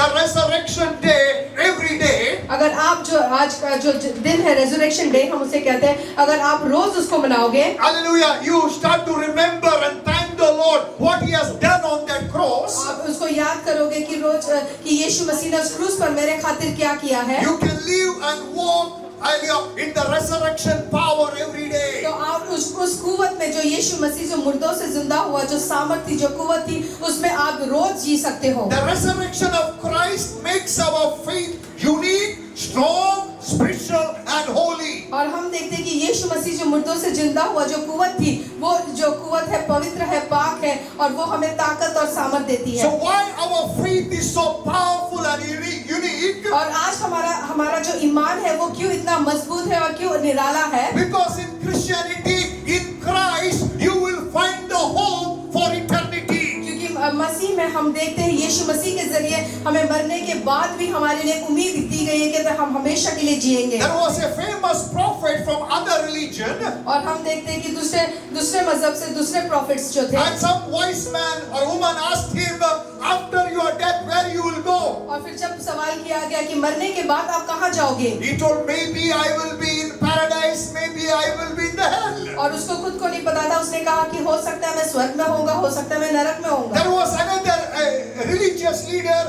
the resurrection day every day, अगर आप जो आज का जो दिन है रेजरेक्शन डे हम उसे कहते हैं, अगर आप रोज उसको मनाओगे, hallelujah, you start to remember and thank the Lord what He has done on that cross. आप उसको याद करोगे कि रोज कि यीशु मसीह ने उस क्रूस पर मेरे खातिर क्या किया है, You can live and walk, hallelujah, in the resurrection power every day. तो आप उस कुव्वत में जो यीशु मसीह जो मुर्दों से जिंदा हुआ जो सामर्थ थी जो कुव्वत थी उसमें आप रोज जी सकते हो। The resurrection of Christ makes our faith unique, strong, spiritual and holy. और हम देखते हैं कि यीशु मसीह जो मुर्दों से जिंदा हुआ जो कुव्वत थी वो जो कुव्वत है पवित्र है, पाक है और वो हमें ताकत और सामर्थ देती है। So why our faith is so powerful and unique? और आज हमारा जो ईमान है वो क्यों इतना मजबूत है और क्यों निराला है? Because in Christianity, in Christ, you will find the hope for eternity. क्योंकि मसीह में हम देखते हैं यीशु मसीह के जरिए हमें मरने के बाद भी हमारे लिए उम्मीद दी गई है कि हम हमेशा के लिए जिएंगे। There was a famous prophet from other religion, और हम देखते हैं कि दूसरे मजहब से दूसरे प्रॉफिट्स जो थे, and some wise man or woman asked him, after your death, where you will go? और फिर जब सवाल किया गया कि मरने के बाद आप कहाँ जाओगे, He told, maybe I will be in paradise, maybe I will be in the hell. और उसको खुद को नहीं पता था, उसने कहा कि हो सकता है मैं स्वर्ग में होऊंगा, हो सकता है मैं नरक में होऊंगा। There was another religious leader,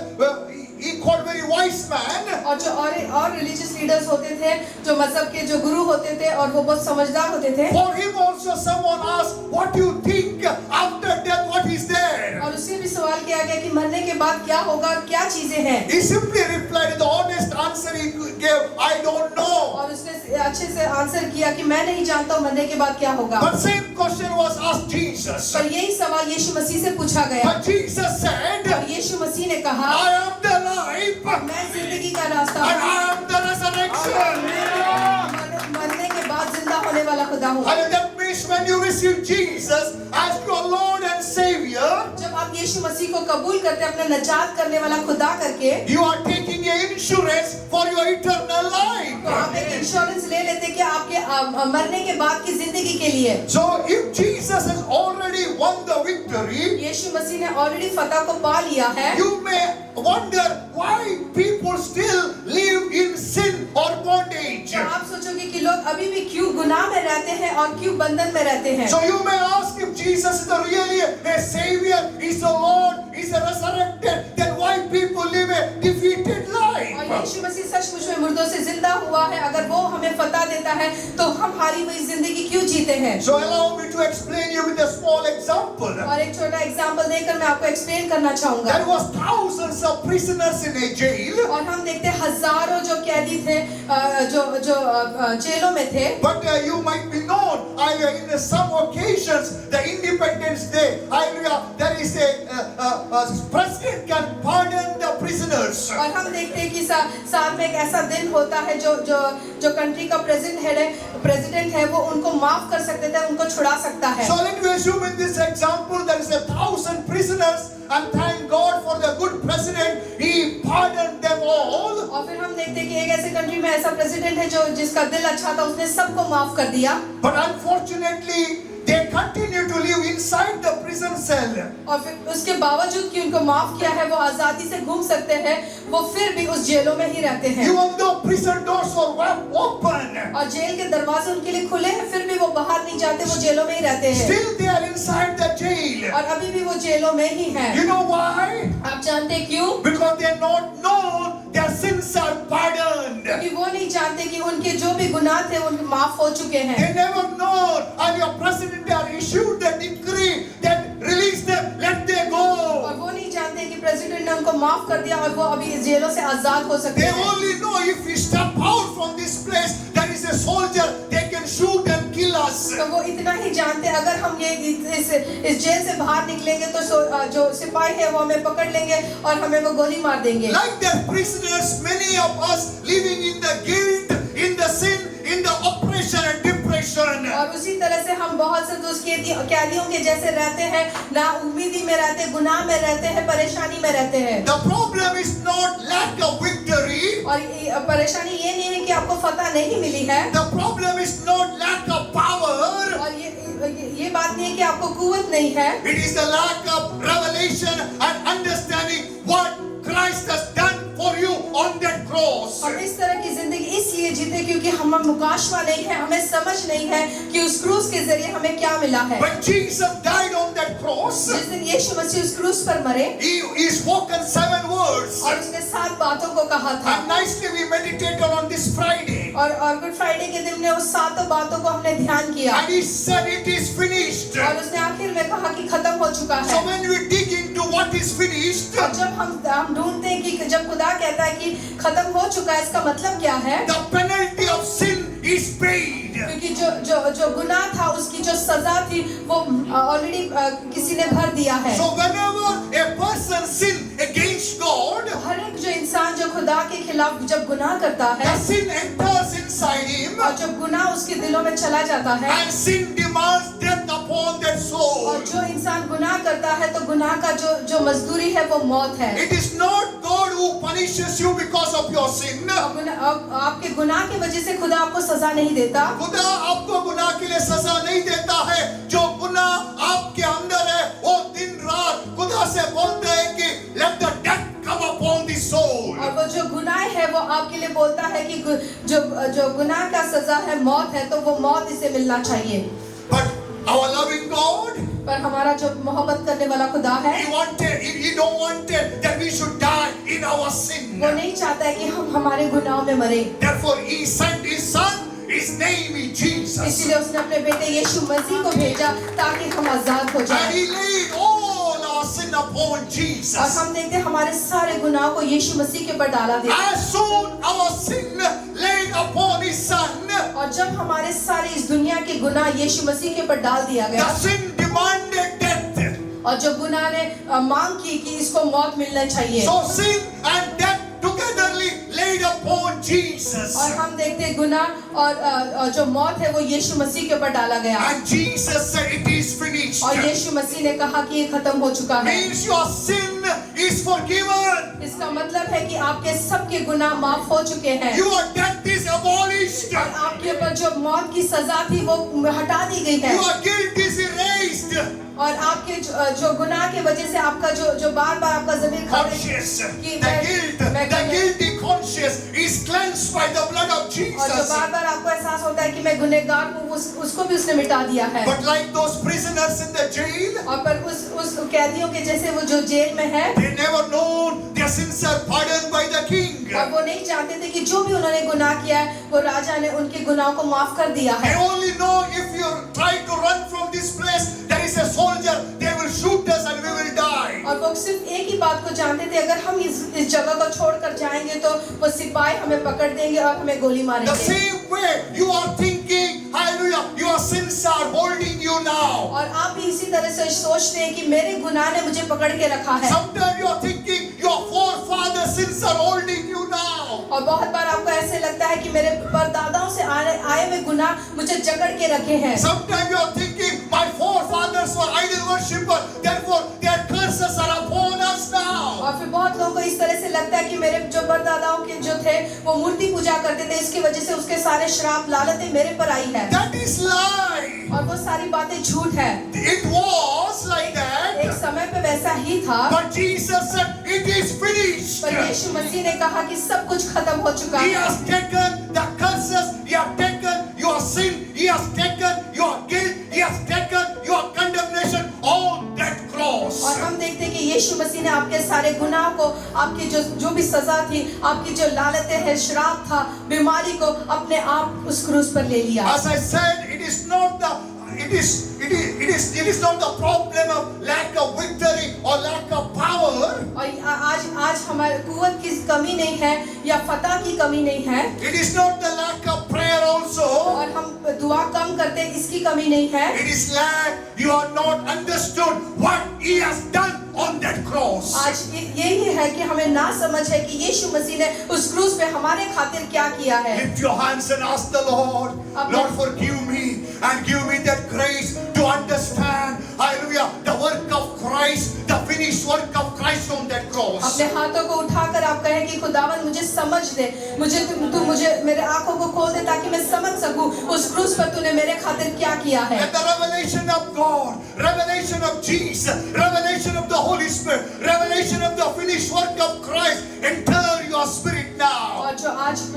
he called very wise man. और जो और रिलीजियस लीडर्स होते थे, जो मजहब के जो गुरु होते थे और वो बहुत समझदार होते थे, For him also someone asked, what do you think after death, what is there? और उससे भी सवाल किया गया कि मरने के बाद क्या होगा, क्या चीजें हैं। He simply replied, the honest answer he gave, I don't know. और उसने अच्छे से आंसर किया कि मैं नहीं जानता हूँ मरने के बाद क्या होगा। But same question was asked Jesus. पर यही सवाल यीशु मसीह से पूछा गया, But Jesus said, और यीशु मसीह ने कहा, I am the life and मैं जिंदगी का रास्ता हूँ, I am the resurrection. मरने के बाद जिंदा होने वाला खुदा हूँ। And that means when you receive Jesus as your Lord and Savior, जब आप यीशु मसीह को कबूल करते हैं अपना नजात करने वाला खुदा करके, you are taking an insurance for your eternal life. तो आप एक इंश्योरेंस ले लेते हैं कि आपके मरने के बाद की जिंदगी के लिए। So if Jesus has already won the victory, यीशु मसीह ने ऑलरेडी फतह को पा लिया है, you may wonder why people still live in sin or bondage. तो आप सोचोगे कि लोग अभी भी क्यों गुनाह में रहते हैं और क्यों बंधन में रहते हैं। So you may ask, if Jesus is really a Savior, is the Lord, is a resurrected, then why people live a defeated life? और यीशु मसीह सचमुच में मुर्दों से जिंदा हुआ है, अगर वो हमें फतह देता है तो हम हारी हुई जिंदगी क्यों जीते हैं। So allow me to explain you with a small example. और एक छोटा एग्जांपल देकर मैं आपको एक्सप्लेन करना चाहूंगा। There was thousands of prisoners in a jail. और हम देखते हैं हजारों जो कैदी थे जो जेलों में थे। But you might be known, in some occasions, the Independence Day, there is a president can pardon the prisoners. और हम देखते हैं कि साल में एक ऐसा दिन होता है जो कंट्री का प्रेसिडेंट है वो उनको माफ कर सकते थे, उनको छुड़ा सकता है। So let me assume in this example there is 1,000 prisoners, and thank God for the good president, he pardoned them all. और फिर हम देखते हैं कि एक ऐसे कंट्री में ऐसा प्रेसिडेंट है जो जिसका दिल अच्छा था, उसने सबको माफ कर दिया। But unfortunately they continue to live inside the prison cell. और फिर उसके बावजूद कि उनको माफ किया है वो आजादी से घूम सकते हैं, वो फिर भी उस जेलों में ही रहते हैं। Even though prison doors are open, और जेल के दरवाजे उनके लिए खुले हैं, फिर भी वो बाहर नहीं जाते, वो जेलों में ही रहते हैं। still they are inside the jail. और अभी भी वो जेलों में ही हैं। You know why? आप जानते हैं क्यों? Because they are not known their sins are pardoned. क्योंकि वो नहीं जानते कि उनके जो भी गुनाह थे उनको माफ हो चुके हैं। They never know, and your president are issued the decree that release them, let them go. और वो नहीं जानते कि प्रेसिडेंट ने उनको माफ कर दिया और वो अभी इस जेलों से आजाद हो सकते They हैं। only know if we step out from this place, there is a soldier, they can shoot and kill us. तो वो इतना ही जानते हैं, अगर हम ये इस जेल से बाहर निकलेंगे तो जो सिपाही है वो हमें पकड़ लेंगे और हमें वो गोली मार देंगे। Like the prisoners, many of us living in the guilt, in the sin, in the oppression and depression. और उसी तरह से हम बहुत से दोस्त कैदियों के जैसे रहते हैं, ना उम्मीदी में रहते, गुनाह में रहते हैं, परेशानी में रहते हैं। The problem is not lack of victory. और परेशानी ये नहीं है कि आपको फतह नहीं मिली है। The problem is not lack of power. और ये बात नहीं है कि आपको कुव्वत नहीं है। It is the lack of revelation and understanding what Christ has done हम मुकाशवा नहीं है, हमें समझ नहीं है कि उस क्रूस के जरिए हमें क्या मिला है। When Jesus died on that cross, जिस दिन यीशु मसीह उस क्रूस पर मरे he spoken 7 words. और उसने 7 बातों को कहा था, And nicely we meditated on this Friday. और गुड फ्राइडे के दिन ने उस 7 बातों को हमने ध्यान किया And he said it is finished. और उसने आखिर में कहा कि खत्म हो चुका So है। when we dig into what is finished, और जब हम ढूंढते हैं कि जब खुदा कहता है कि खत्म हो चुका है, इसका मतलब क्या है? the penalty of sin is paid. क्योंकि जो गुनाह था उसकी जो सजा थी वो ऑलरेडी किसी ने भर दिया है। So whenever a person sin against God, हर एक जो इंसान जो खुदा के खिलाफ जब गुनाह करता है the sin enters inside him, और जब गुनाह उसके दिलों में चला जाता है and sin demands death upon that soul. और जो इंसान गुनाह करता है तो गुनाह का जो मजदूरी है वो मौत है। It is not God who punishes you because of your sin. आपके गुनाह की वजह से खुदा आपको सजा नहीं देता। खुदा आपको गुनाह के लिए सजा नहीं देता है। जो गुनाह आपके अंदर है वो दिन रात खुदा से बोलते हैं कि let the death come upon the soul. और वो जो गुनाह है वो आपके लिए बोलता है कि जो गुनाह का सजा है मौत है, तो वो मौत इसे मिलना चाहिए। But our loving God, पर हमारा जो मोहब्बत करने वाला खुदा है he don't want that we should die in our sin. वो नहीं चाहता है कि हम हमारे गुनाहों में मरे। Therefore he sent his son. His name is Jesus. इसीलिए उसने अपने बेटे यीशु मसीह को भेजा ताकि हम आजाद हो And जाएं। he laid all our sin upon और Jesus. हम देखते हैं हमारे सारे गुनाहों को यीशु मसीह के ऊपर डाला दिया। As soon our sin laid upon his son, और जब हमारे सारे इस दुनिया के गुनाह यीशु मसीह के ऊपर डाल दिया the गया sin demanded death. और जब गुनाह ने मांग की कि इसको मौत मिलना चाहिए, So sin and death togetherly laid upon Jesus. और हम देखते हैं गुनाह और जो मौत है वो यीशु मसीह के ऊपर डाला गया। And Jesus said it is finished. और यीशु मसीह ने कहा कि ये खत्म हो चुका है। Means your sin is forgiven. इसका मतलब है कि आपके सबके गुनाह माफ हो चुके हैं Your death is abolished. और आपके ऊपर जो मौत की सजा थी वो हटा दी गई है। Your guilt is erased. और आपके जो गुनाह के वजह से आपका जो बार-बार आपका ज़मीर Conscious. The guilty conscience is cleansed by the blood of और जो Jesus. बार-बार आपको एहसास होता है कि मैं गुनहगार हूँ, उसको भी उसने मिटा दिया है। But like those prisoners in the jail, और पर उस कैदियों के जैसे वो जो जेल में है, they never known their sins are pardoned by the king. और वो नहीं जानते थे कि जो भी उन्होंने गुनाह किया है वो राजा ने उनके गुनाहों को माफ कर दिया They है। only know if you try to run from this place, there is a soldier, they will shoot us and we will die. और वो सिर्फ एक ही बात को जानते थे, अगर हम इस जगह को छोड़कर जाएंगे तो वो सिपाही हमें पकड़ देंगे और हमें गोली The मारेंगे। same way you are thinking, hallelujah, your sins are holding you now. और आप भी इसी तरह से सोचते हैं कि मेरे गुनाह ने मुझे पकड़ के रखा है। Sometimes you are thinking your forefathers' sins are holding you now. और बहुत बार आपको ऐसे लगता है कि मेरे परदादाओं से आए हुए गुनाह मुझे जकड़ के रखे हैं। Sometimes you are thinking my forefathers were idol worshippers, therefore their curses are upon us now. और फिर बहुत लोगों को इस तरह से लगता है कि मेरे जो परदादाओं के जो थे वो मूर्ति पूजा करते थे, इसकी वजह से उसके सारे श्राप लानतें मेरे पर आई है। That is lie. और वो सारी बातें झूठ है। It was like that. एक समय पे वैसा ही था, But Jesus said it is finished. पर यीशु मसीह ने कहा कि सब कुछ खत्म हो चुका He है। has taken the curses, He has taken your sin, He has taken your guilt, He has taken your condemnation on that cross. और हम देखते हैं कि यीशु मसीह ने आपके सारे गुनाह को, आपकी जो भी सजा थी, आपकी जो लालतें हैं, श्राप था, बीमारी को अपने आप उस क्रूस पर ले लिया। As I said, it is not the problem of lack of victory or lack of power. और आज हमारे कुव्वत की कमी नहीं है या फतह की कमी नहीं है, It is not the lack of prayer also. और हम दुआ कम करते हैं इसकी कमी नहीं है। It is lack you are not understood what He has done on that cross. आज यही है कि हमें ना समझ है कि यीशु मसीह ने उस क्रूस पे हमारे खातिर क्या किया है। Lift your hands and ask the Lord, Lord, forgive me and give me that grace to understand, hallelujah, the work of Christ, the finished work of Christ on that cross. अपने हाथों को उठाकर आप कहें कि खुदावन मुझे समझ दे, तू मुझे मेरे आंखों को खोल दे ताकि मैं समझ सकूं उस क्रूस पर तूने मेरे खातिर क्या किया है। And the revelation of God, revelation of Jesus, revelation of the Holy Spirit, revelation of the finished work of Christ enter your spirit now. और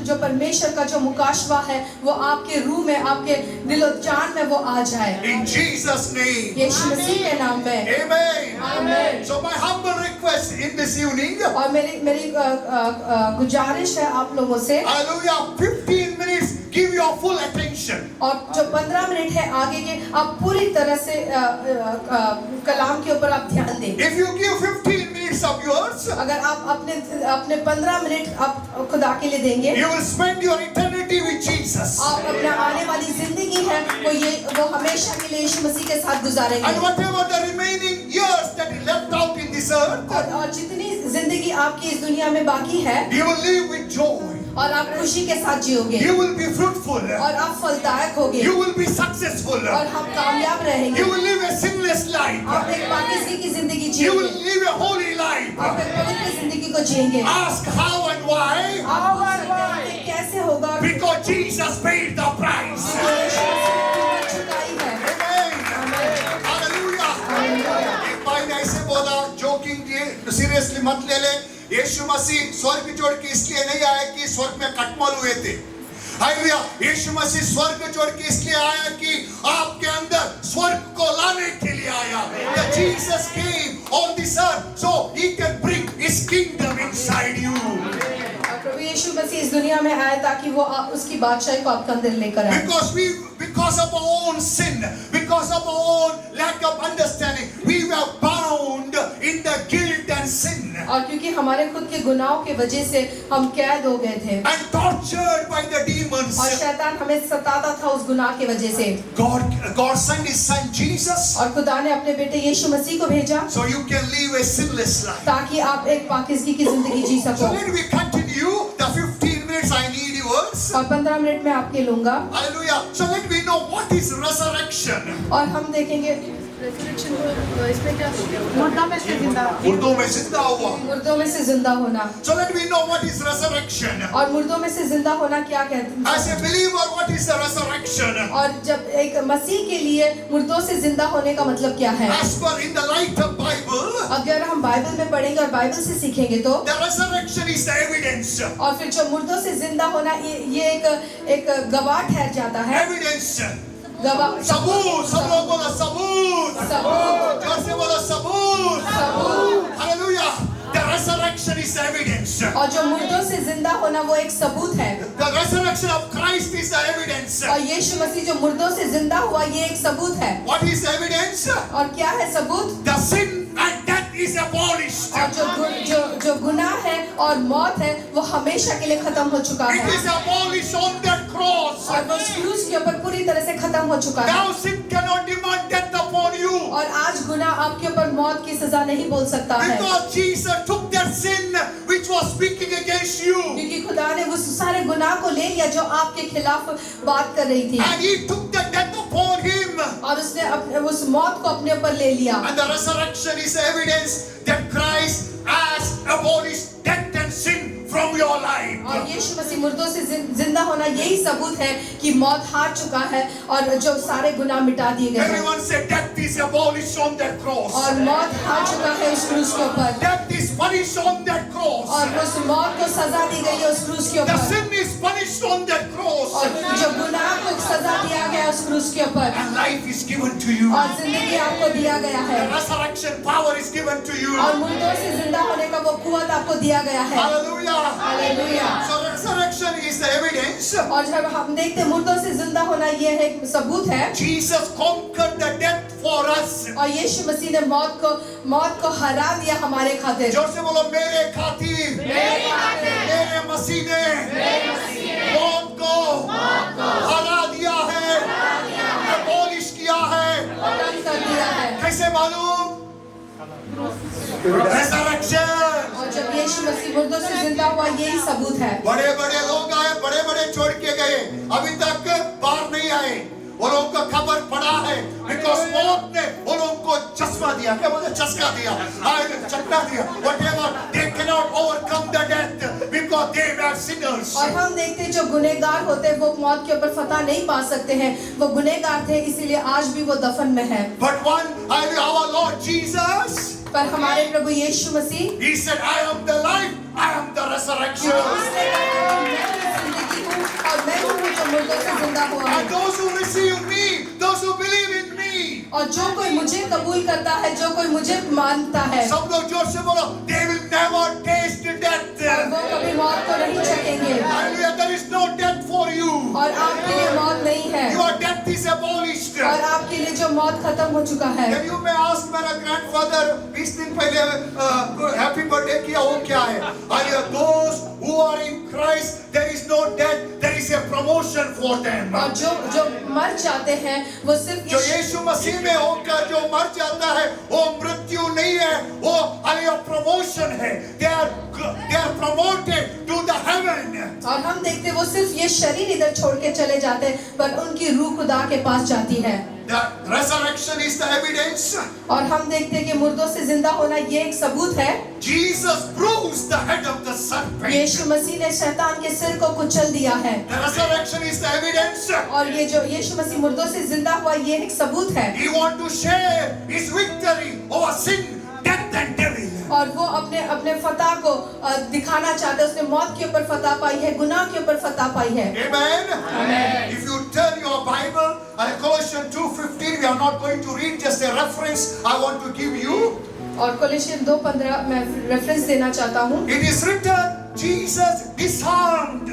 जो परमेश्वर का जो मुकाशवा है वो आपके रूह में, आपके दिलो जान में वो आ जाए। In Jesus' name. यीशु मसीह के नाम में Amen. आमीन। So my humble request in this evening, और मेरी गुजारिश है आप लोगों से, hallelujah, 15 minutes, give your full attention. और जो 15 मिनट है आगे के, आप पूरी तरह से कलाम के ऊपर आप ध्यान दें। If you give 15 minutes of yours, अगर आप अपने 15 मिनट आप खुदा के लिए देंगे, you will spend your eternity with Jesus. आप अपना आने वाली जिंदगी है वो हमेशा के लिए यीशु मसीह के साथ गुजारेंगे। And whatever the remaining years that is left out in this earth, और जितनी जिंदगी आपकी इस दुनिया में बाकी है, you will live with joy. और आप खुशी के साथ जियोगे, You will be fruitful. और आप फलदायक होगे, You will be successful. और हम कामयाब रहेंगे। You will live a sinless life. आप एक पाकीज़गी की जिंदगी You will जिएंगे, live a holy life. आप एक पवित्र जिंदगी को जिएंगे। Ask how and why. आप पूछ सकते हैं कि कैसे होगा, Because Jesus paid the price. यीशु मसीह ने चुकाई है। Amen. Hallelujah. एक भाई ने ऐसे बोला, जोकिंग सीरियसली मत ले ले, यीशु मसीह स्वर्ग जोड़ के इसलिए नहीं आया कि स्वर्ग में खटमल हुए थे। हालेलुया। यीशु मसीह स्वर्ग जोड़ के इसलिए आया कि आपके अंदर स्वर्ग को लाने के लिए आया। That Jesus came on this earth so he can bring his kingdom inside you. प्रभु यीशु मसीह इस दुनिया में आया ताकि वो उसकी बादशाही को आपके अंदर लेकर आए। Because of our own sin, because of our own lack of understanding, we were bound in the guilt and sin. और क्योंकि हमारे खुद के गुनाहों के वजह से हम कैद हो गए थे, And tortured by the demons. और शैतान हमें सताता था उस गुनाह के वजह से। God sent his son Jesus और खुदा ने अपने बेटे यीशु मसीह को भेजा so you can live a sinless life. ताकि आप एक पाकीज़गी की जिंदगी जी So सको। let me continue the 15 minutes I need yours. और 15 मिनट में आपके लूंगा, Hallelujah. So let me know what is resurrection. और हम देखेंगे इसमें क्या मुर्दा में से जिंदा, मुर्दों में जिंदा हुआ. मुर्दों में से जिंदा होना। So let me know what is resurrection. और मुर्दों में से जिंदा होना क्या कहते हैं? As a believer, what is the resurrection? और जब एक मसीह के लिए मुर्दों से जिंदा होने का मतलब क्या है? As per in the light of Bible, अगर हम बाइबल में पढ़ेंगे और बाइबल से सीखेंगे तो, the resurrection is the evidence. और फिर जो मुर्दों से जिंदा होना ये एक गवाह ठहर जाता है। Evidence. गवाह, सबूत. सब लोग बोलो सबूत. सबूत, जोर से बोलो सबूत. सबूत। Hallelujah. The resurrection is the evidence. और जो मुर्दों से जिंदा होना वो एक सबूत है। The resurrection of Christ is the evidence. और यीशु मसीह जो मुर्दों से जिंदा हुआ ये एक सबूत है। What is the evidence? और क्या है सबूत? The sin and death is abolished. और जो गुनाह है और मौत है वो हमेशा के लिए खत्म हो चुका It है, is abolished on that cross. और वो क्रूस के ऊपर पूरी तरह से खत्म हो चुका है। Now sin cannot demand death upon you. और आज गुनाह आपके ऊपर मौत की सजा नहीं बोल सकता है, Because Jesus took that sin which was speaking against you. क्योंकि खुदा ने उस सारे गुनाह को ले लिया जो आपके खिलाफ बात कर रही थी, And he took the death upon him. और उसने उस मौत को अपने ऊपर ले लिया। And the resurrection is evidence that Christ has abolished death and sin from your life. और यीशु मसीह मुर्दों से जिंदा होना यही सबूत है कि मौत हार चुका है और जो सारे गुनाह मिटा दिए गए हैं। Everyone said death is abolished on that cross. और मौत हार चुका है उस क्रूस के ऊपर, Death is punished on that cross. और उस मौत को सजा दी गई है उस क्रूस के The ऊपर, sin is punished on that cross. और जो गुनाह को सजा दिया गया उस क्रूस के ऊपर, And life is given to you. और जिंदगी आपको दिया गया है, The resurrection power is given to you. और मुर्दों से जिंदा होने का वो कुव्वत आपको दिया गया है। Hallelujah. Hallelujah. So resurrection is the evidence. और जब हम देखते हैं मुर्दों से जिंदा होना ये एक सबूत है, Jesus conquered the death for us. और यीशु मसीह ने मौत को हरा दिया हमारे खातिर। जोर से बोलो मेरे खातिर. मेरे मसीह ने मौत को हरा दिया है, abolish किया है. खत्म कर दिया है। कैसे मालूम? Resurrection. और जब यीशु मसीह मुर्दों से जिंदा हुआ यही सबूत है। बड़े बड़े लोग आए, बड़े बड़े छोड़ के गए, अभी तक बाहर नहीं आए। वो लोगों का खबर पड़ा है, because मौत ने वो लोगों को चश्मा दिया, क्या बोलते हैं, चस्का दिया, चट्टा दिया, whatever, they cannot overcome the death because they were sinners. और हम देखते हैं जो गुनहगार होते हैं वो मौत के ऊपर फतह नहीं पा सकते हैं, वो गुनहगार थे इसीलिए आज भी वो दफन में है। But one, our Lord Jesus, पर हमारे प्रभु यीशु मसीह, he said, I am the life, I am the resurrection. उसने कहा कि मैं ही जिंदगी मुर्दों से जिंदा हुआ And हूँ। those who receive me, those who believe in me. और जो कोई मुझे कबूल करता है, जो कोई मुझे मानता है, सब लोग जोर से बोलो, they will never taste death. और वो कभी मौत को नहीं चखेंगे। Hallelujah, there is no death for you. और आपके लिए मौत नहीं है, Your death is abolished. और आपके लिए जो मौत खत्म हो चुका है। Can you may ask मेरा grandfather 20 दिन पहले हैप्पी बर्थडे किया, वो क्या है? Hallelujah, those who are in Christ, there is no death, there is a promotion for them. और जो मर जाते हैं, वो सिर्फ जो यीशु मसीह में होकर जो मर जाता है, वो मृत्यु नहीं है, वो हालेलुया प्रमोशन है। They are promoted to the heaven. और हम देखते वो सिर्फ ये शरीर इधर छोड़ के चले जाते हैं, पर उनकी रूह खुदा के पास जाती है। The resurrection is the evidence. और हम देखते हैं कि मुर्दों से जिंदा होना ये एक सबूत है। Jesus bruised the head of the serpent. यीशु मसीह ने शैतान के सिर को कुचल दिया है। The resurrection is the evidence. और ये जो यीशु मसीह मुर्दों से जिंदा हुआ, ये एक सबूत है। He want to share his victory over sin, death and devil. और वो अपने फतह को दिखाना चाहते हैं। उसने मौत के ऊपर फतह पाई है, गुनाह के ऊपर फतह पाई है। Amen. Amen. If you turn your Bible, Colossians 2:15, we are not going to read, just a reference I want to give you. और कोलोसियन 2:15 मैं रेफरेंस देना चाहता हूँ। It is written, Jesus disarmed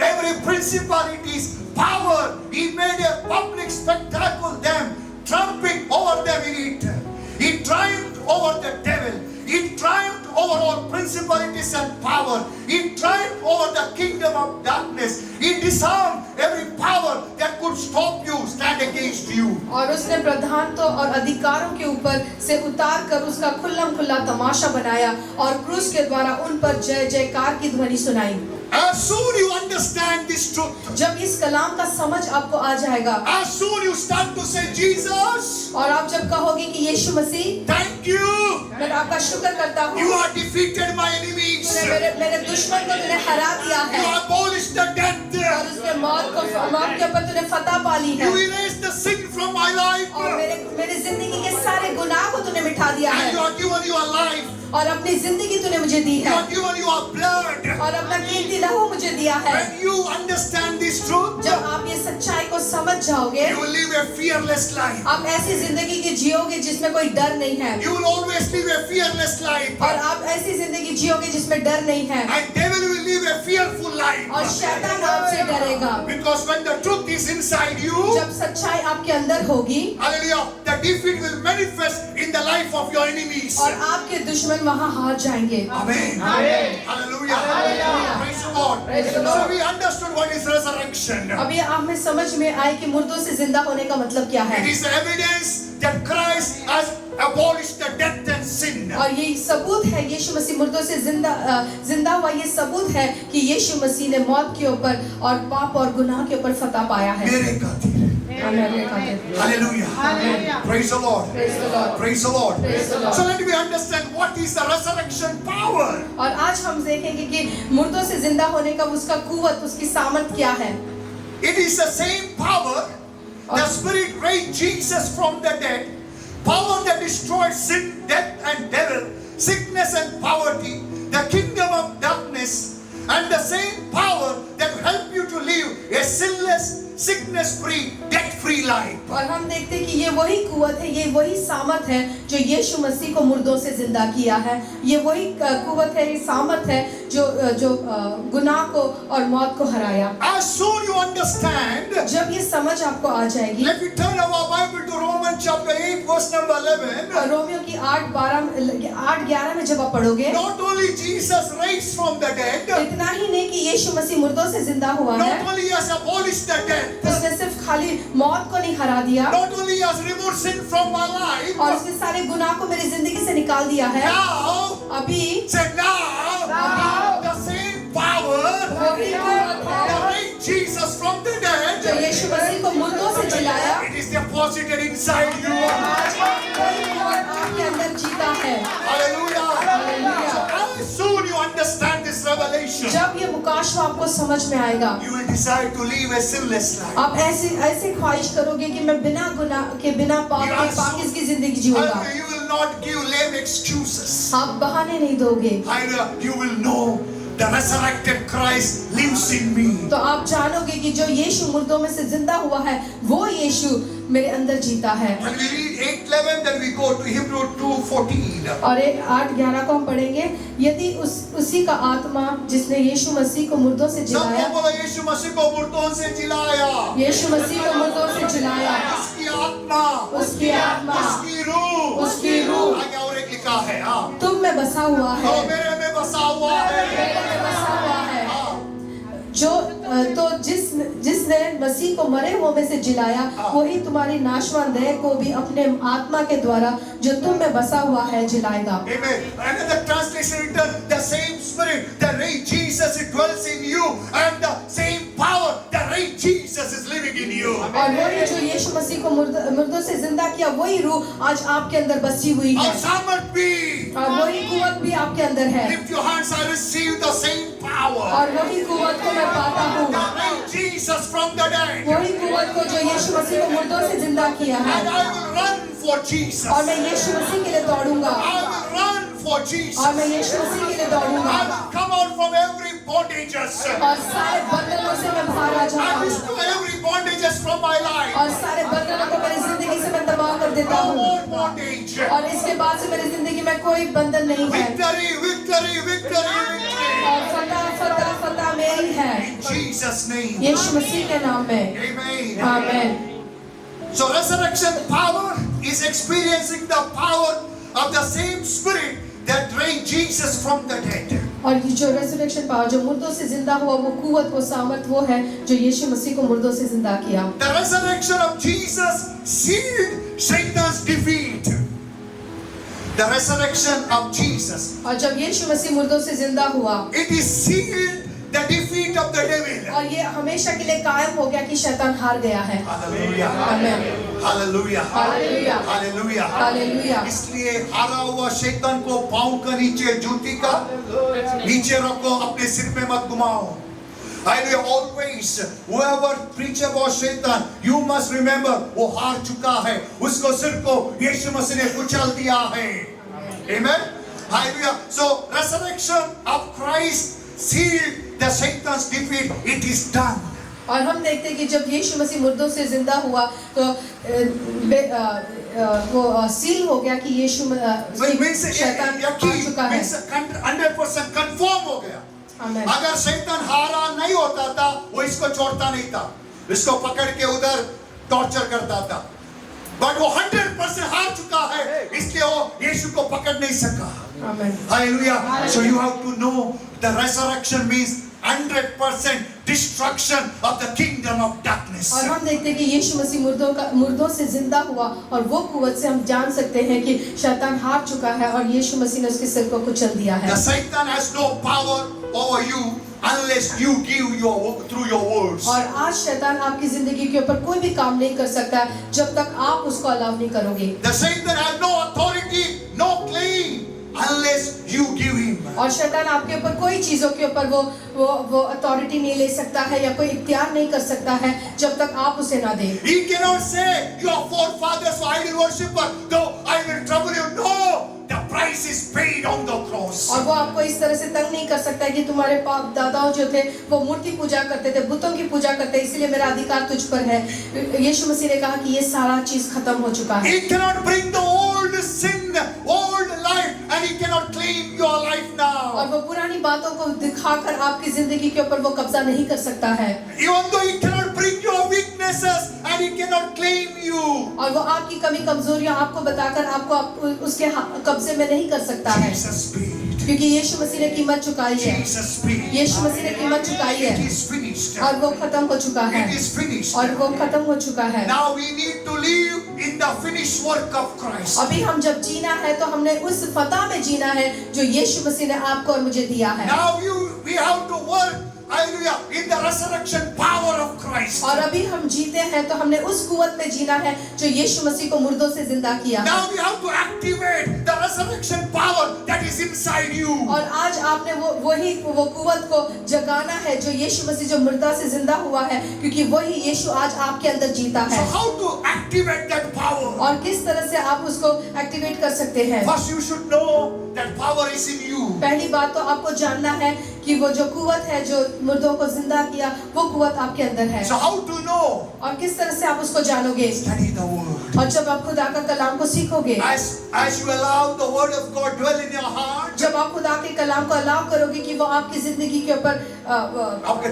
every principalities, power. He made a public spectacle them, trampling over them in it. He triumphed over the devil. He triumphed over all principalities and power. He triumphed over the kingdom of darkness. He disarmed every power that could stop you, stand against you. और उसने प्रधानत्व और अधिकारों के ऊपर से उतार कर उसका खुल्लम खुल्ला तमाशा बनाया और क्रूस के द्वारा उन पर जय जयकार की ध्वनि सुनाई। As soon you understand this truth, जब इस कलाम का समझ आपको आ जाएगा, as soon you start to say, Jesus, और आप जब कहोगे कि यीशु मसीह, thank you. मैं आपका शुक्र करता हूँ, You are defeated my enemies. तूने मेरे दुश्मन को तूने हरा दिया You है, abolished the और death. उसने मौत के ऊपर तूने फतह पा ली है, You erased the sin from my life. और मेरे जिंदगी के सारे गुनाह को तूने मिटा दिया And you है, are given your life. और अपनी जिंदगी तूने मुझे दी You है, are given your blood. और अपना कीमती लहू मुझे दिया है। When you understand this truth, जब आप ये सच्चाई को समझ जाओगे, you will live a fearless life. आप ऐसी जिंदगी की जियोगे जिसमें कोई डर नहीं है, You will always live a fearless life. और आप ऐसी जिंदगी जियोगे जिसमें डर नहीं है, And devil will live a fearful life. और शैतान आपसे डरेगा। Because when the truth is inside you, जब सच्चाई आपके अंदर होगी, hallelujah, the defeat will manifest in the life of your enemies. और आपके दुश्मन वहां हार जाएंगे। Amen. Hallelujah. Praise the Lord. Praise the Lord. So we understood what is resurrection. अब ये आप में समझ में आए कि मुर्दों से जिंदा होने का मतलब क्या है, It is the evidence that Christ has abolished the death and sin. और ये सबूत है यीशु मसीह मुर्दों से जिंदा हुआ। ये सबूत है कि यीशु मसीह ने मौत के ऊपर और पाप और गुनाह के ऊपर फतह पाया है। मेरे खातिर. Hallelujah. Praise the Lord. Praise the Lord. Praise the Lord. Praise the Lord. So let me understand what is the resurrection power. और आज हम देखेंगे कि मुर्दों से जिंदा होने का उसका कुव्वत, उसकी सामर्थ क्या है। It is the same power. The Spirit raised Jesus from the dead. Power that destroyed sin, death and devil, sickness and poverty, the kingdom of darkness, and the same power that will help you to live a sinless, sickness-free, death-free life. और हम देखते हैं कि ये वही कुव्वत है, ये वही सामर्थ है जो यीशु मसीह को मुर्दों से जिंदा किया है। ये वही कुव्वत है, ये सामर्थ है जो गुनाह को और मौत को हराया। As soon you understand, जब ये समझ आपको आ जाएगी, let me turn our Bible to Romans chapter 8 verse number 11. और रोमियो की 8:11 में जब आप पढ़ोगे, Not only Jesus raised from the dead, इतना ही नहीं कि यीशु मसीह मुर्दों से जिंदा हुआ है, not only has abolished the death, उसने सिर्फ खाली मौत को नहीं हरा दिया, not only has removed sin from my life, और उसने सारे गुनाह को मेरी जिंदगी से निकाल दिया है। now, अभी say now, the same power वही कुव्वत है that raised Jesus from the जो dead, यीशु मसीह को मुर्दों से जिलाया, it is deposited inside you. आज वही कुव्वत आपके अंदर जीता है। Hallelujah. Hallelujah. So as soon you understand this revelation, जब ये मुकाशवा आपको समझ में आएगा, you will decide to live a sinless life. आप ऐसे ख्वाहिश करोगे कि मैं बिना गुनाह के, बिना पाप के पाकिज़गी जिंदगी जीऊंगा। You will not give lame excuses. आप बहाने नहीं दोगे, You will know the resurrected Christ lives in me. तो आप जानोगे कि जो यीशु मुर्दों में से जिंदा हुआ है वो यीशु मेरे अंदर जीता है। When we read 8:11, then we go to Hebrew 2:14. और 8:11 को हम पढ़ेंगे, यदि उसी का आत्मा जिसने यीशु मसीह को मुर्दों से जिलाया, सबको बोलो यीशु मसीह को मुर्दों से जिलाया, यीशु मसीह को मुर्दों से जिलाया, उसकी आत्मा, उसकी आत्मा, उसकी रूह आगे और एक लिखा है, हाँ, तुम में बसा हुआ है, तो मेरे में बसा हुआ है, मेरे में बसा हुआ है। हाँ, जो तो जिसने मसीह को मरे हुए में से जिलाया, वही तुम्हारी नाशवान देह को भी अपने आत्मा के द्वारा जो तुम में बसा हुआ है जिलाएगा। Amen. Another translation written, the same spirit that raised Jesus, it dwells in you, and the same power that raised Jesus is living in you. और वही जो यीशु मसीह को मुर्दों से जिंदा किया, वही रूह आज आपके अंदर बसी हुई है, और सामर्थ भी, और वही कुवत भी आपके अंदर है, lift your hands, I receive the same power और वही कुवत को मैं पाता हूँ, that raised Jesus from the dead, वही कुवत को जो यीशु मसीह को मुर्दों से जिंदा किया है। and I will run for Jesus. और मैं यीशु मसीह के लिए दौड़ूंगा, I will run for Jesus. और मैं यीशु मसीह के लिए दौड़ूंगा, I will come out from every bondages. और सारे बंधनों से मैं बाहर आ I जाऊंगा, destroy every bondages from my life. और सारे बंधनों को मेरी जिंदगी से मैं तबाह कर देता No हूँ, more bondage. और इसके बाद से मेरी जिंदगी में कोई बंधन नहीं है, Victory, victory, victory, victory. और फतह फतह फतह मेरी है, In Jesus' name. यीशु मसीह के नाम में, Amen. आमीन। So resurrection power is experiencing the power of the same spirit that raised Jesus from the dead. और ये जो रेजरेक्शन पावर, जो मुर्दों से जिंदा हुआ, वो कुवत, वो सामर्थ, वो है जो यीशु मसीह को मुर्दों से जिंदा किया। The resurrection of Jesus sealed Satan's defeat. The resurrection of Jesus, और जब यीशु मसीह मुर्दों से जिंदा हुआ, it is sealed the defeat of the devil. और ये हमेशा के लिए कायम हो गया कि शैतान हार गया है। Hallelujah. आमीन, Hallelujah. Hallelujah, Hallelujah. हालेलुया। इसलिए हारा हुआ शैतान को पांव का नीचे, जूती का नीचे रखो, अपने सिर पे मत घुमाओ। Hallelujah. Always, whoever preach about Satan, you must remember, वो हार चुका है, उसको सिर को यीशु मसीह ने कुचल दिया है। Amen. Hallelujah. So resurrection of Christ sealed the Satan's defeat. It is done. और हम देखते हैं कि जब यीशु मसीह मुर्दों से जिंदा हुआ तो वो सील हो गया कि यीशु शैतान हार चुका है। 100% कंफर्म हो गया। आमीन। अगर शैतान हारा नहीं होता था, वो इसको छोड़ता नहीं था, इसको पकड़ के उधर टॉर्चर करता था, बट वो 100% हार चुका है, इसलिए वो यीशु को पकड़ नहीं सका। आमीन। Hallelujah. So you have to know the resurrection means 100% destruction of the kingdom of darkness. और हम देखते हैं कि यीशु मसीह मुर्दों से जिंदा हुआ, और वो कुवत से हम जान सकते हैं कि शैतान हार चुका है और यीशु मसीह ने उसके सिर को कुचल दिया है। The Satan has no power over you unless you give through your words. और आज शैतान आपकी जिंदगी के ऊपर कोई भी काम नहीं कर सकता जब तक आप उसको अलाउ नहीं करोगे। The Satan has no authority, no claim unless you give him. और शैतान आपके ऊपर कोई चीजों के ऊपर वो अथॉरिटी नहीं ले सकता है या कोई इख्तियार नहीं कर सकता है जब तक आप उसे ना दें। He cannot say your forefathers were idol worshipper, though I will trouble you. No, the price is paid on the cross. और वो आपको इस तरह से तंग नहीं कर सकता है कि तुम्हारे बाप दादाओं जो थे वो मूर्ति पूजा करते थे, बुतों की पूजा करते, इसलिए मेरा अधिकार तुझ पर है। यीशु मसीह ने कहा कि ये सारा चीज खत्म हो चुका है। He cannot bring the old sin, old life, and he cannot claim your life now. और वो पुरानी बातों को दिखाकर आपकी जिंदगी के ऊपर वो कब्जा नहीं कर सकता है। Even though he cannot bring your weaknesses and he cannot claim you. और वो आपकी कमी कमजोरियां आपको बताकर आपको उसके कब्जे में नहीं कर सकता है, Jesus paid. क्योंकि यीशु मसीह ने कीमत चुकाई है। Jesus paid. यीशु मसीह ने कीमत चुकाई है It is finished. और वो खत्म हो चुका है, It is finished. और वो खत्म हो चुका है। Now we need to live in the finished work of Christ. अभी हम जब जीना है तो हमने उस फतह में जीना है जो यीशु मसीह ने आपको और मुझे दिया है। Now we have to work, hallelujah, in the resurrection power of Christ. और अभी हम जीते हैं तो हमने उस कुवत में जीना है जो यीशु मसीह को मुर्दों से जिंदा किया। Now we have to activate the resurrection power that is inside you. और आज आपने वो कुवत को जगाना है जो यीशु मसीह जो मुर्दा से जिंदा हुआ है, क्योंकि वही यीशु आज आपके अंदर जीता So है। how to activate that power? और किस तरह से आप उसको एक्टिवेट कर सकते हैं? First you should know that power is in you. पहली बात तो आपको जानना है कि वो जो कुवत है जो मुर्दों को जिंदा किया वो कुवत आपके अंदर है। So how to know? और किस तरह से आप उसको जानोगे? Study the word. और जब आप खुदा का कलाम को सीखोगे, As you allow the word of God dwell in your heart, जब आप खुदा के कलाम को अलाउ करोगे कि वो आपकी जिंदगी के ऊपर आपके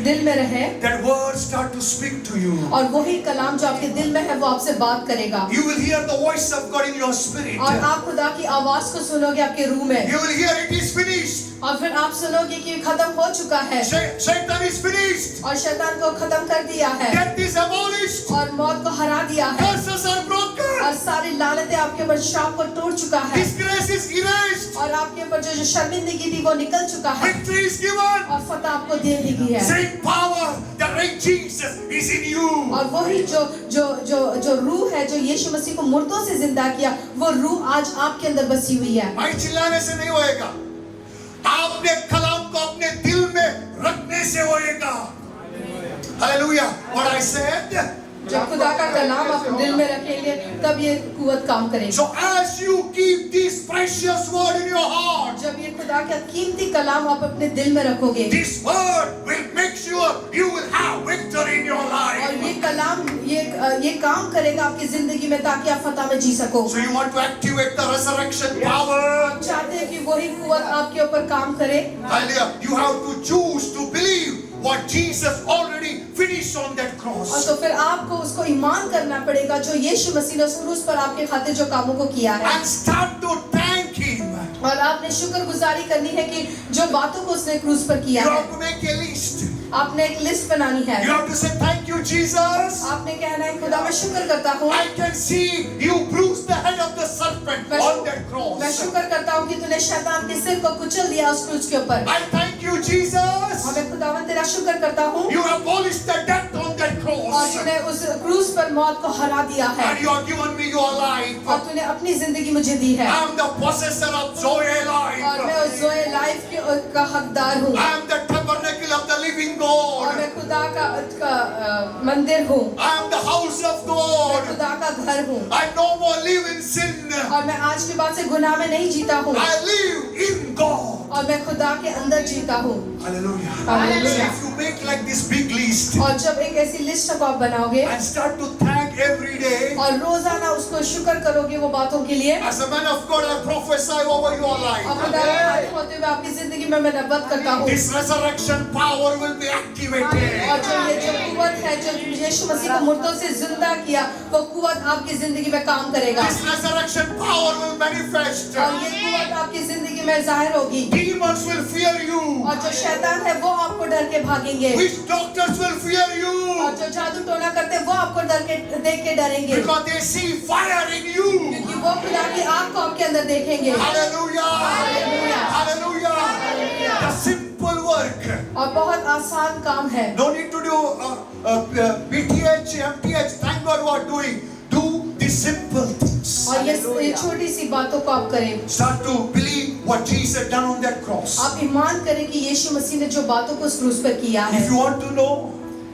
दिल में रहे, that word start to speak to you. और वही कलाम जो आपके दिल में है वो आपसे बात करेगा। You will hear the voice of God in your spirit. और आप खुदा की आवाज को सुनोगे आपके रूह में, You will hear it is finished. और फिर आप सुनोगे कि खत्म हो चुका है Satan is finished. और शैतान को खत्म कर दिया है Death is abolished. और मौत को हरा दिया है Curses are broken. और सारी लानतें आपके ऊपर श्राप को तोड़ चुका है Disgrace is erased. और आपके ऊपर जो शर्मिंदगी थी वो निकल चुका है Victory is given. और फतह आपको दे दी गई है। Same power that raised Jesus is in you. और वही जो रूह है जो यीशु मसीह को मुर्दों से जिंदा किया, वो रूह आज आपके अंदर बसी हुई है। भाई चिल्लाने से नहीं होएगा, आपने कलाम को अपने दिल में रखने से होएगा। Hallelujah. What I said? जब खुदा का कलाम आप दिल में रखेंगे तब ये कुवत काम करेगी। So as you keep this precious word in your heart, जब ये खुदा का कीमती कलाम आप अपने दिल में रखोगे, this word will make sure you will have victory in your और life. ये कलाम ये काम करेगा आपकी जिंदगी में ताकि आप फतह में जी सको। So you want to activate the resurrection power. आप चाहते हैं कि वही कुवत आपके ऊपर काम करे। Hallelujah. You have to choose to believe what Jesus already finished on that और cross. तो फिर आपको उसको ईमान करना पड़ेगा जो यीशु मसीह ने उस क्रूस पर आपके खातिर जो कामों को किया है, And start to thank Him. और आपने शुक्रगुजारी करनी है कि जो बातों को उसने क्रूस पर You किया है। have to make a list. आपने एक लिस्ट बनानी है। You have to say thank you, Jesus. आपने कहना है खुदा मैं शुक्र करता हूँ, I can see you bruised the head of the serpent on that मैं cross. शुक्र करता हूँ कि तूने शैतान के सिर को कुचल दिया उस क्रूस के ऊपर। I thank you, Jesus. और मैं खुदावन तेरा शुक्र करता हूँ You abolished the death on that और cross. तूने उस क्रूस पर मौत को हरा दिया है And you have given me your life. और तूने अपनी जिंदगी मुझे दी है I am the possessor of Zoe और मैं life. उस ज़ोए लाइफ का हकदार हूँ I am the tabernacle of the living और God. मैं खुदा का मंदिर हूँ, I am the house of मैं God. खुदा का घर हूँ I no more live in sin. और मैं आज के बाद से गुनाह में नहीं जीता हूँ I live in God. और मैं खुदा के अंदर जीता हूँ। Hallelujah. So hallelujah. if you make like this big list और जब एक ऐसी लिस्ट को आप बनाओगे and start to thank every day, और रोजाना उसको शुक्र करोगे वो बातों के लिए, as a man of God, I prophesy over your और life. खुदा के हाथ होते हुए आपकी जिंदगी में मैं नबूवत करता हूँ This resurrection power will be और activated. जो कुवत है जो यीशु मसीह को मुर्दों से जिंदा किया वो कुवत आपकी जिंदगी में काम करेगा This resurrection power will manifest. और ये कुवत आपकी जिंदगी में जाहिर होगी Demons will fear you. और जो शैतान है वो आपको डर के भागेंगे Witch doctors will fear और you जो जादू टोना करते हैं वो आपको देख के डरेंगे because they see fire in you. क्योंकि वो खुदा की आग को आपके अंदर देखेंगे। Hallelujah. Hallelujah. Hallelujah. The simple work. और बहुत आसान काम है, No need to do PTH, MTH. Thank God what doing. Do the simple things. और ये छोटी सी बातों को आप करें। Start to believe what Jesus done on that cross. आप ईमान करें कि यीशु मसीह ने जो बातों को उस क्रूस पर किया है। If you want to know,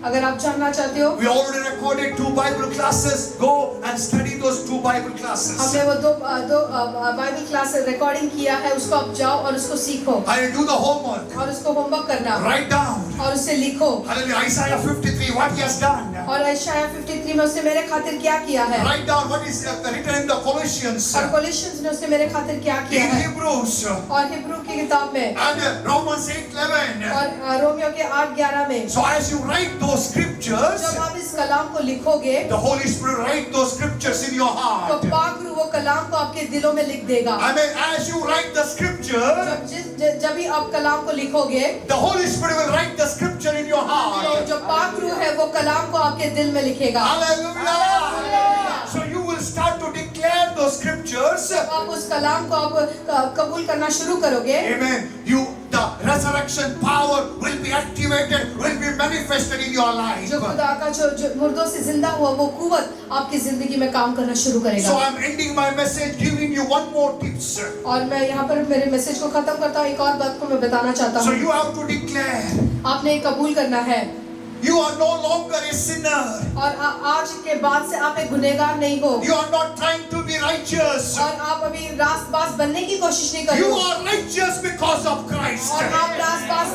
अगर आप जानना चाहते हो, we already recorded 2 Bible classes. Go and study those 2 Bible classes. हमने वो दो बाइबल क्लास रिकॉर्डिंग किया है, उसको आप जाओ और उसको सीखो And do the homework. और उसको होमवर्क करना Write down. और उसे लिखो। Hallelujah. Isaiah 53, what he has done. और यशायाह 53 में उसने मेरे खातिर क्या किया है Write down what is written in the Colossians. और कोलोसियंस में उसने मेरे खातिर क्या किया In है Hebrews. और हिब्रू की किताब में And Romans 8:11. और रोमियो के 8:11 में। So as you write those scriptures, जब आप इस कलाम को लिखोगे the Holy Spirit write those scriptures in your तो heart. पाक रूह वो कलाम को आपके दिलों में लिख देगा। I mean, as you write the scripture, जब भी आप कलाम को लिखोगे the Holy Spirit will write the scripture in your तो heart. जो पाक रूह है वो कलाम को आपके दिल में लिखेगा। Hallelujah. So you will start to declare those scriptures. जब आप उस कलाम को आप कबूल करना शुरू करोगे, Amen. The resurrection power will be activated, will be manifested in your life. जो खुदा का जो मुर्दों से जिंदा हुआ वो कुवत आपकी जिंदगी में काम करना शुरू So करेगा। I'm ending my message giving you one more tips. और मैं यहाँ पर मेरे मैसेज को खत्म करता हूँ, एक और बात को मैं बताना चाहता So हूँ। you have to declare आपने कबूल करना है you are no longer a sinner. और आज के बाद से आप एक गुनहगार नहीं हो You are not trying to be righteous. और आप अभी रास्तबाज बनने की कोशिश नहीं कर You रहे हो are righteous because of Christ. और आप रास्तबाज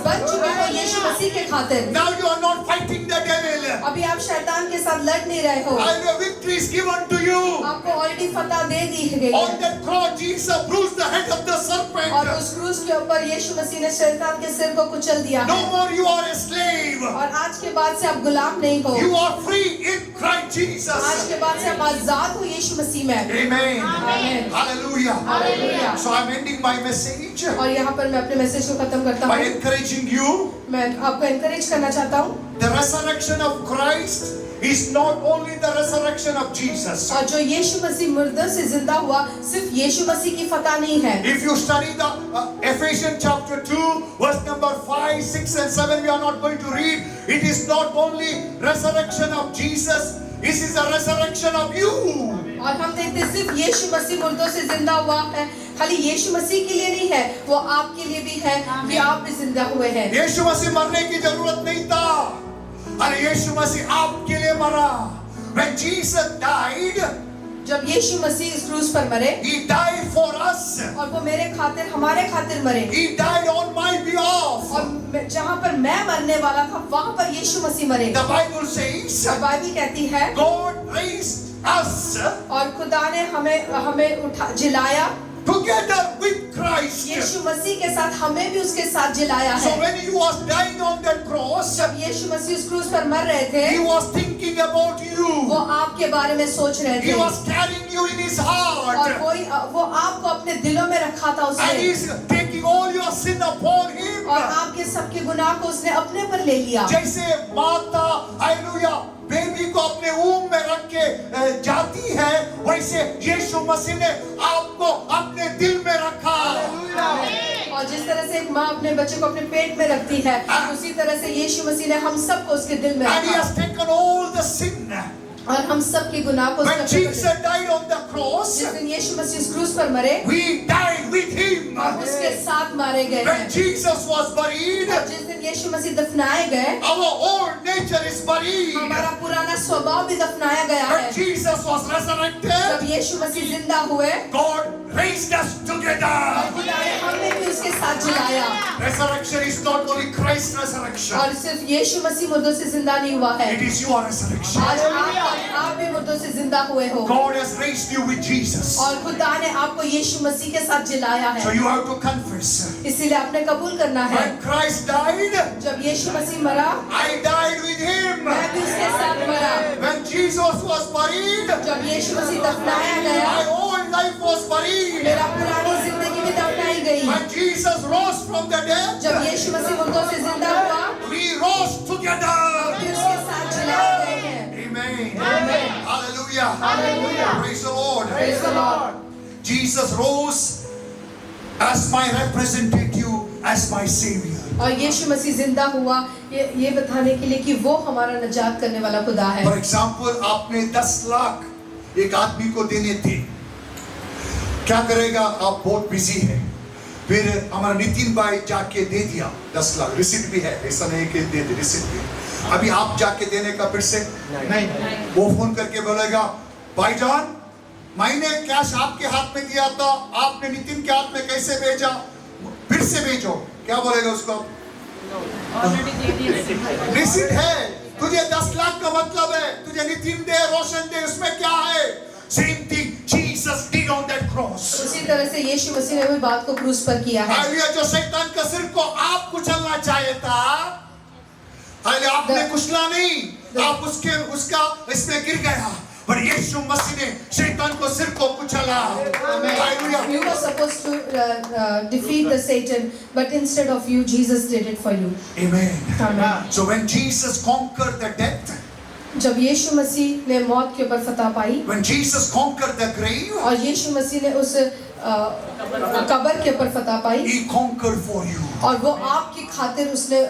मसीह के खातिर। Now you are not fighting the devil. अभी आप शैतान के साथ लड़ नहीं रहे हो, And your victory is given to you. आपको ऑलरेडी फतह दे दी गई On है। that cross, Jesus bruised the head of the serpent. और उस क्रूस के ऊपर यीशु मसीह ने शैतान के सिर को कुचल दिया No है। more you are a slave. और आज के बाद से आप गुलाम नहीं हो, You are free in Christ Jesus. आज के बाद से आप आजाद हो यीशु मसीह में। Amen. आमीन। Hallelujah. Hallelujah. So I'm ending my message और यहाँ पर मैं अपने मैसेज को खत्म करता by हूँ। encouraging you. मैं आपको एनकरेज करना चाहता हूँ। The resurrection of Christ is not only the resurrection of Jesus. और जो यीशु मसीह मुर्दों से जिंदा हुआ, सिर्फ यीशु मसीह की फतह नहीं है। If you study the Ephesians chapter 2, verse number 5, 6 and 7, we are not going to read. It is not only resurrection of Jesus, this is a resurrection of you. और हम देखते हैं सिर्फ यीशु मसीह मुर्दों से जिंदा हुआ है, खाली यीशु मसीह के लिए नहीं है, वो आपके लिए भी है कि आप भी जिंदा हुए हैं। यीशु मसीह मरने की जरूरत नहीं था, अरे यीशु मसीह आपके लिए मरा। When Jesus died, जब यीशु मसीह इस क्रूस पर मरे, He died for us. और वो मेरे खातिर, हमारे खातिर मरे। He died on my behalf. और जहाँ पर मैं मरने वाला था, वहाँ पर यीशु मसीह मरे। The Bible says, और बाइबल कहती है, God raised us और खुदा ने हमें उठा जिलाया, together with Christ. यीशु मसीह के साथ हमें भी उसके साथ जिलाया So है। when He was dying on that cross, जब यीशु मसीह उस क्रूस पर मर रहे थे, He was thinking about वो you. आपके बारे में सोच रहे He थे, was carrying you in His और heart. वो आपको अपने दिलों में रखा था And उसने, He's taking all your sin upon Him. और आपके सबके गुनाह को उसने अपने पर ले लिया। जैसे माता हालेलुया बेबी को अपने ऊम में रख के जाती है, वैसे यीशु मसीह ने आपको अपने दिल में रखा। और जिस तरह से एक माँ अपने बच्चे को अपने पेट में रखती है, उसी तरह से यीशु मसीह ने हम सबको उसके दिल में And He रखा, has taken all the sin. और हम सबके गुनाह को उसने When अपने पर ले Jesus लिया। died on the cross, जिस दिन यीशु मसीह उस क्रूस पर मरे, we died with Him. और उसके साथ मारे गए When हैं। Jesus was buried, और जिस दिन यीशु मसीह दफनाए गए, our old nature is buried. हमारा पुराना स्वभाव भी दफनाया गया है। When Jesus was resurrected, जब यीशु मसीह जिंदा हुए, God raised us together. खुदा ने हमें भी उसके साथ जिलाया। Resurrection is not only Christ's resurrection, और सिर्फ यीशु मसीह मुर्दों से जिंदा नहीं हुआ है, it is your resurrection. आज आप भी मुर्दों से जिंदा हुए हो, God has raised you with Jesus. और खुदा ने आपको यीशु मसीह के साथ जिलाया So है। you have to confess. इसीलिए आपने कबूल करना है। When Christ died, जब यीशु मसीह मरा, I died with Him. मैं भी उसके साथ मरा। When Jesus was buried, जब यीशु मसीह दफनाया गया, my old life was buried. मेरा पुरानी जिंदगी भी दफनाई गई। When Jesus rose from the dead, जब यीशु मसीह मुर्दों से जिंदा हुआ, we rose together. हम भी उसके साथ जिलाए गए हैं। Amen. Amen. Hallelujah. Hallelujah. Praise the Lord. Praise the Lord. Jesus rose as my representative, as my Savior. और यीशु मसीह जिंदा हुआ ये बताने के लिए कि वो हमारा निजात करने वाला खुदा है। For example, आपने 10 लाख एक आदमी को देने थे, क्या करेगा? आप बहुत बिजी है, फिर हमारा नितिन भाई जाके दे दिया 10 लाख, रिसीट भी है, ऐसा नहीं कि दे दे, रिसीट भी। अभी आप जाके देने का फिर से नहीं, वो फोन करके बोलेगा, भाईजान मैंने कैश आपके हाथ में दिया था, आपने नितिन के हाथ में कैसे भेजा, फिर से भेजो। क्या बोलेगा उसको? रिसीट है, तुझे 10 लाख का मतलब है, तुझे नितिन दे, रोशन दे, उसमें क्या है? Same thing Jesus did on that cross. उसी तरह से यीशु मसीह ने भी बात को क्रूस पर किया है। हालेलुया, जो शैतान का सिर को आप कुचलना चाहे था, हालेलुया, आपने कुचला नहीं, आप उसका इसमें गिर गया, पर यीशु मसीह ने शैतान को सिर को कुचला। Hallelujah. You were supposed to defeat the Satan, but instead of you, Jesus did it for you. Amen. Amen. So when Jesus conquered the death, जब यीशु मसीह ने मौत के ऊपर फतह पाई, when Jesus conquered the grave, और यीशु मसीह ने उस कब्र के ऊपर फतह पाई, He conquered for you. और वो आपकी खातिर उसने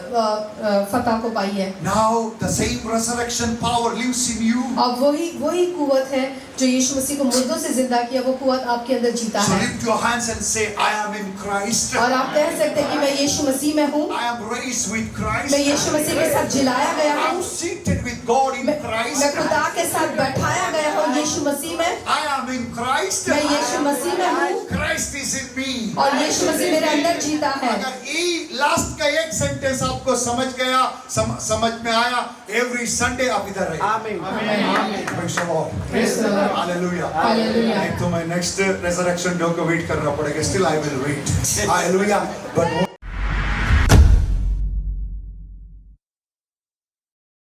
फतह को पाई है। Now the same resurrection power lives in you. अब वही कुव्वत है जो यीशु मसीह को मुर्दों से जिंदा किया, वो कुव्वत आपके अंदर जीता So है। lift your hands and say, I am in Christ. और आप कह सकते हैं कि मैं यीशु मसीह में हूँ, I am raised with Christ. मैं यीशु मसीह के साथ जिलाया गया I हूँ, am seated with God in मैं Christ. खुदा के साथ बैठाया गया हूँ यीशु मसीह में, I am in Christ. मैं यीशु मसीह में हूँ, Christ is in me. और यीशु मसीह मेरे अंदर जीता है। अगर ये लास्ट का एक सेंटेंस आपको समझ गया, समझ में आया, एवरी संडे आप इधर रहिए। आमीन। Praise the Lord. Praise the Lord. Hallelujah. Hallelujah. नहीं तो मैं नेक्स्ट रेजरेक्शन डे को वेट करना पड़ेगा, still I will wait. Hallelujah. But